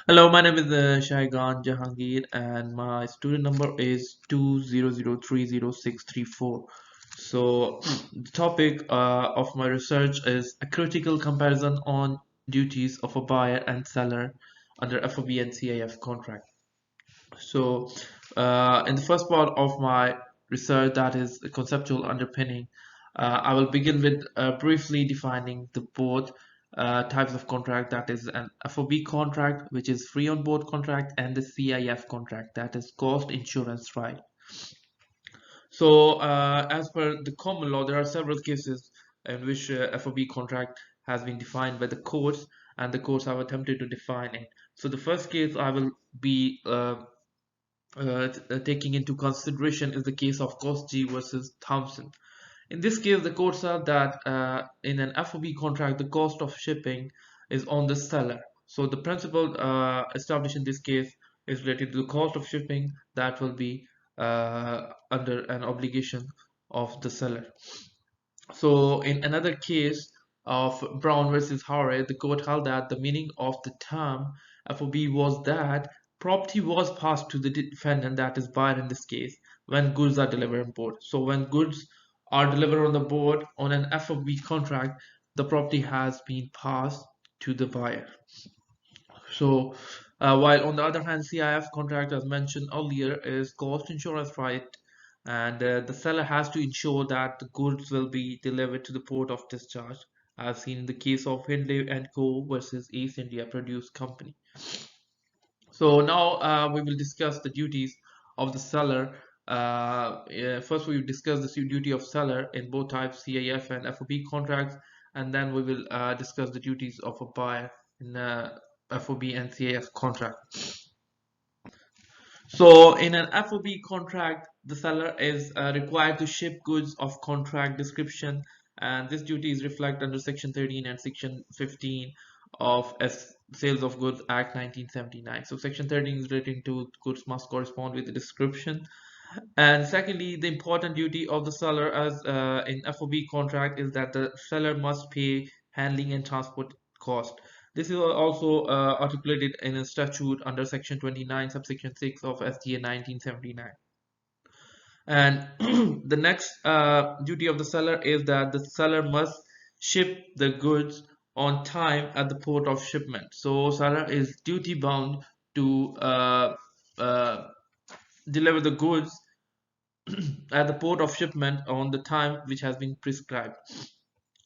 Hello, my name is Shaigan Jahangir, and my student number is 200306334. So, the topic of my research is a critical comparison on duties of a buyer and seller under FOB and CIF contract. So, in the first part of my research, that is the conceptual underpinning, I will begin with briefly defining the both types of contract, that is an FOB contract, which is free on board contract, and the CIF contract, that is cost insurance right. So, as per the common law, there are several cases in which FOB contract has been defined by the courts, and the courts have attempted to define it. So, the first case I will be taking into consideration is the case of Kosji versus Thompson. In this case, the court said that in an FOB contract, the cost of shipping is on the seller. So the principle established in this case is related to the cost of shipping that will be under an obligation of the seller. So in another case of Brown versus Howard, the court held that the meaning of the term FOB was that property was passed to the defendant, that is buyer in this case, when goods are delivered on board. So when goods are delivered on the board on an FOB contract, the property has been passed to the buyer. So while on the other hand, CIF contract, as mentioned earlier, is cost insurance right, and the seller has to ensure that the goods will be delivered to the port of discharge, as seen in the case of Hindley and Co. versus East India Produce Company. So now we will discuss the duties of the seller. First, we will discuss the duty of seller in both types, CIF and FOB contracts, and then we will discuss the duties of a buyer in FOB and CIF contract. So in an FOB contract, the seller is required to ship goods of contract description, and this duty is reflected under Section 13 and Section 15 of Sales of Goods Act 1979. So Section 13 is relating to goods must correspond with the description. And secondly, the important duty of the seller as in FOB contract is that the seller must pay handling and transport cost. This is also articulated in a statute under Section 29, subsection 6 of STA 1979. And the next duty of the seller is that the seller must ship the goods on time at the port of shipment. So seller is duty bound to uh, deliver the goods at the port of shipment on the time which has been prescribed.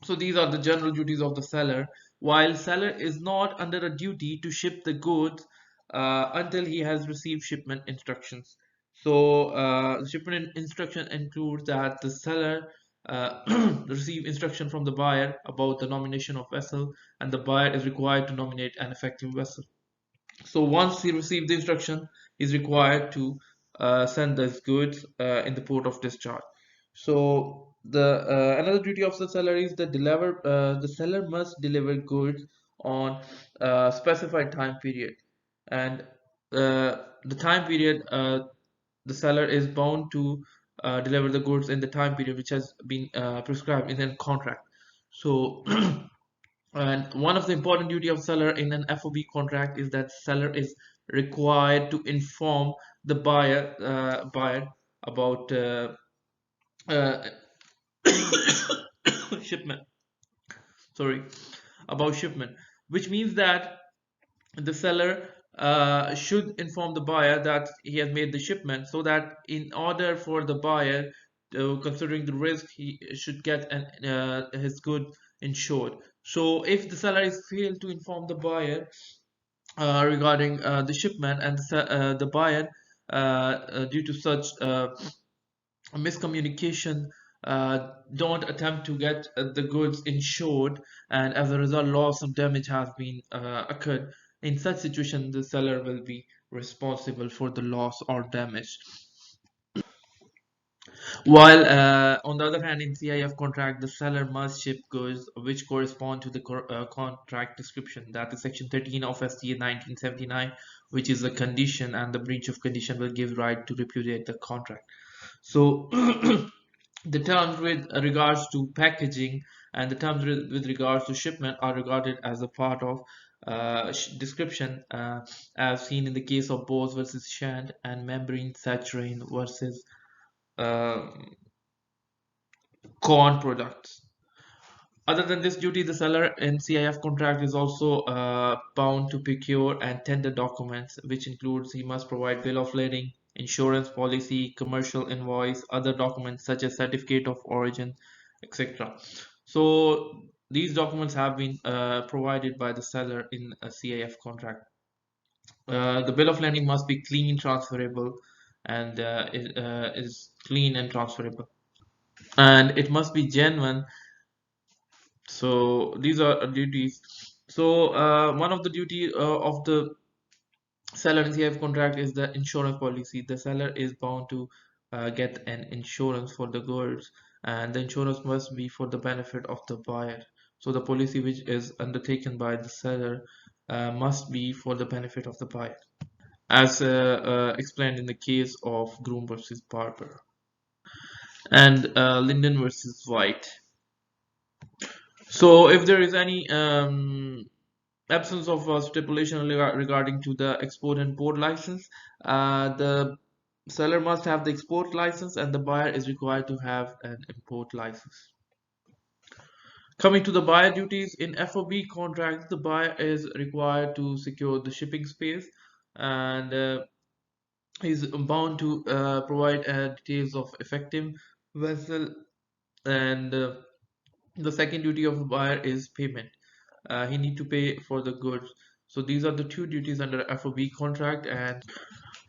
So these are the general duties of the seller, while seller is not under a duty to ship the goods until he has received shipment instructions. So shipment instruction includes that the seller receive instruction from the buyer about the nomination of vessel, and the buyer is required to nominate an effective vessel. So once he receives the instruction, he is required to send those goods in the port of discharge. So the another duty of the seller is that the seller must deliver goods on specified time period, and the time period the seller is bound to deliver the goods in the time period which has been prescribed in a contract. So and one of the important duty of seller in an FOB contract is that seller is required to inform the buyer about uh, shipment. Sorry, about shipment, which means that the seller should inform the buyer that he has made the shipment, so that in order for the buyer considering the risk, he should get his good insured. So if the seller is failed to inform the buyer regarding the shipment, and the buyer due to such miscommunication don't attempt to get the goods insured, and as a result loss of damage has been occurred, in such situation the seller will be responsible for the loss or damage. While on the other hand, in CIF contract, the seller must ship goods which correspond to the contract description, that is Section 13 of STA 1979, which is a condition, and the breach of condition will give right to repudiate the contract. So the terms with regards to packaging and the terms with regards to shipment are regarded as a part of description, as seen in the case of Bose versus Shand and membrane saccharine versus uh, corn products. Other than this duty, the seller in CIF contract is also bound to procure and tender documents, which includes he must provide bill of lading, insurance policy, commercial invoice, other documents such as certificate of origin, etc. So these documents have been provided by the seller in a CIF contract. The bill of lading must be clean, transferable, and is clean and transferable, and it must be genuine. So these are duties. So one of the duty of the seller in CIF contract is the insurance policy. The seller is bound to get an insurance for the goods, and the insurance must be for the benefit of the buyer. So the policy which is undertaken by the seller must be for the benefit of the buyer, as explained in the case of Groom versus Barber and Linden versus White. So if there is any absence of stipulation regarding to the export and import license, the seller must have the export license and the buyer is required to have an import license. Coming to the buyer duties, in FOB contracts, the buyer is required to secure the shipping space, and is bound to provide details of effective vessel, and the second duty of the buyer is payment. He need to pay for the goods. So these are the two duties under FOB contract. And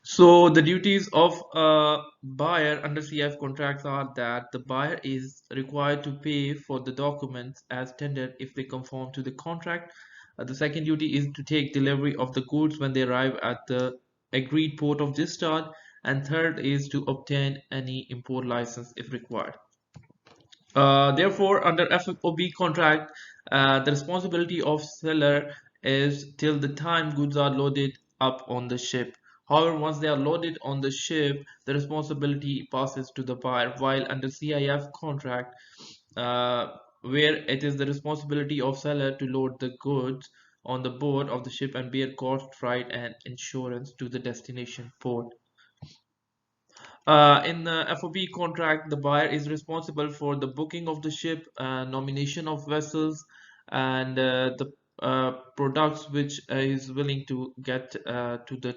so the duties of a buyer under CIF contracts are that the buyer is required to pay for the documents as tendered if they conform to the contract. The second duty is to take delivery of the goods when they arrive at the agreed port of discharge, and third is to obtain any import license if required. Therefore, under FOB contract, the responsibility of seller is till the time goods are loaded up on the ship. However, once they are loaded on the ship, the responsibility passes to the buyer, while under CIF contract, where it is the responsibility of seller to load the goods on the board of the ship and bear cost, freight, and insurance to the destination port. In the FOB contract, the buyer is responsible for the booking of the ship, nomination of vessels, and the products which is willing to get to the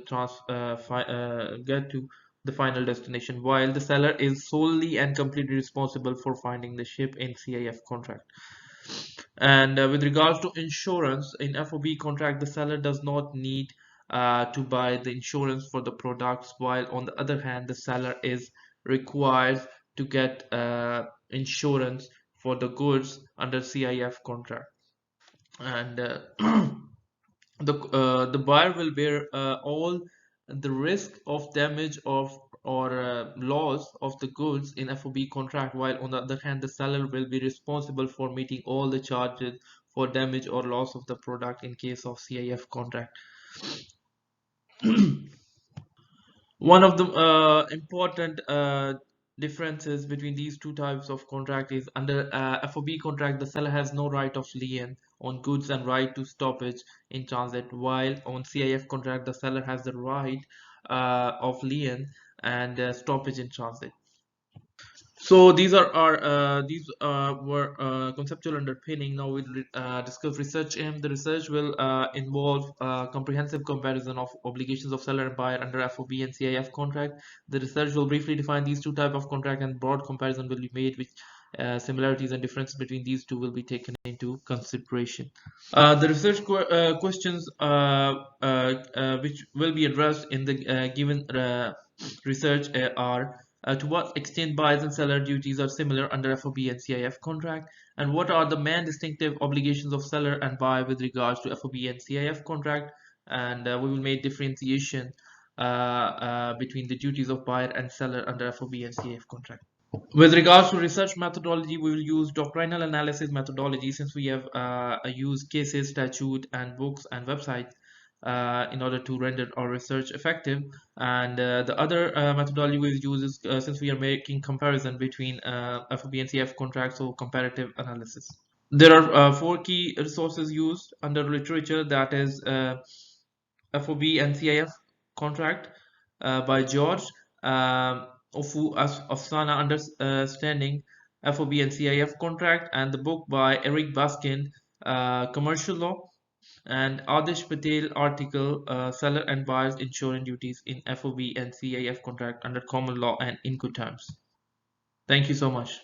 get to the final destination, while the seller is solely and completely responsible for finding the ship in CIF contract. And with regards to insurance, in FOB contract, the seller does not need to buy the insurance for the products, while on the other hand, the seller is required to get insurance for the goods under CIF contract. And the buyer will bear all the risk of damage of or loss of the goods in FOB contract, while on the other hand the seller will be responsible for meeting all the charges for damage or loss of the product in case of CIF contract. One of the important differences between these two types of contract is under FOB contract, the seller has no right of lien on goods and right to stoppage in transit, while on CIF contract, the seller has the right of lien and stoppage in transit. So these are our were conceptual underpinning. Now we'll discuss research aim. The research will involve comprehensive comparison of obligations of seller and buyer under FOB and CIF contract. The research will briefly define these two types of contract, and broad comparison will be made with similarities and differences between these two will be taken into consideration. The research questions which will be addressed in the given research are to what extent buyers and seller duties are similar under FOB and CIF contract, and what are the main distinctive obligations of seller and buyer with regards to FOB and CIF contract, and we will make differentiation between the duties of buyer and seller under FOB and CIF contract. With regards to research methodology, we will use doctrinal analysis methodology, since we have used cases, statute, and books and websites in order to render our research effective. And the other methodology we use is since we are making comparison between FOB and CIF contracts, so comparative analysis. There are four key resources used under literature, that is FOB and CIF contract by George Ofu Afsana Understanding FOB and CIF contract, and the book by Eric Baskin, Commercial Law, and Adish Patel article, Seller and Buyer's Insurance Duties in FOB and CIF contract under common law and Incoterms. Thank you so much.